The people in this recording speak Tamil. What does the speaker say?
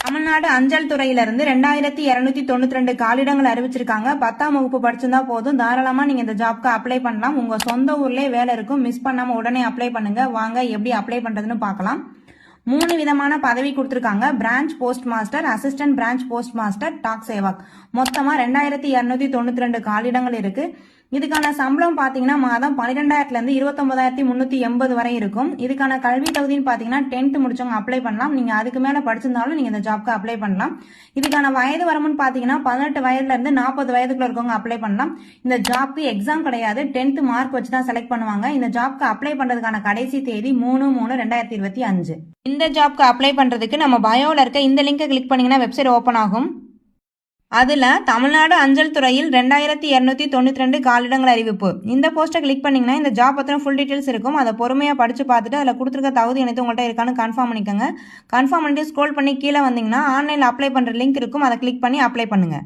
தமிழ்நாடு அஞ்சல் துறையிலிருந்து 2292 காலிடங்கள் அறிவிச்சிருக்காங்க. 10ஆம் வகுப்பு படிச்சிருந்தா போதும், தாராளமா நீங்க இந்த ஜாப்க்கு அப்ளை பண்ணலாம். உங்க சொந்த ஊர்லயே வேலை இருக்கும். மிஸ் பண்ணாம உடனே அப்ளை பண்ணுங்க. வாங்க எப்படி அப்ளை பண்றதுன்னு பார்க்கலாம். 3 விதமான பதவி கொடுத்திருக்காங்க. Branch post master, assistant branch post master, Dak Sevak. மொத்தமா 2292 காலிடங்கள் இருக்கு. இதுக்கான சம்பளம் பாத்தீங்கன்னா மாதம் 12,000 இருந்து 29,380 வரை இருக்கும். இதுக்கான கல்வி தகுதின்னு பாத்தீங்கன்னா 10th முடிச்சவங்க அப்ளை பண்ணலாம். நீங்க அதுக்கு மேல படிச்சிருந்தாலும் நீங்க இந்த ஜாப்க்கு அப்ளை பண்ணலாம். இதுக்கான வயது வரம்புன்னு பாத்தீங்கன்னா 18 வயதுல இருந்து 40 வயதுக்குள்ள இருக்கவங்க அப்ளை பண்ணலாம். இந்த ஜாப்க்கு எக்ஸாம் கிடையாது, 10th மார்க் வச்சு தான் செலக்ட் பண்ணுவாங்க. இந்த ஜாப்க்கு அப்ளை பண்றதுக்கான கடைசி தேதி 3/3/2025. இந்த ஜாப்க்கு அப்ளை பண்றதுக்கு நம்ம பயோல இருக்க இந்த லிங்கை கிளிக் பண்ணீங்கன்னா வெப்சைட் ஓபன் ஆகும். அதுல தமிழ்நாடு அஞ்சல் துறையில் 2292 காலிடங்கள் அறிவிப்பு. இந்த போஸ்ட்டை கிளிக் பண்ணீங்கன்னா இந்த ஜாப் பத்தின ஃபுல் டீடைல்ஸ் இருக்கும். அதை பொறுமையா படிச்சு பார்த்துட்டு அதில் கொடுத்துருக்க தகுதி அனைத்து உங்கள்கிட்ட இருக்கான்னு கன்ஃபார்ம் பண்ணிக்கோங்க. கன்ஃபார்ம் பண்ணிட்டு ஸ்க்ரோல் பண்ணி கீழே வந்தீங்கன்னா ஆன்லைனில் அப்ளை பண்ற லிங்க் இருக்கும். அதை கிளிக் பண்ணி அப்ளை பண்ணுங்க.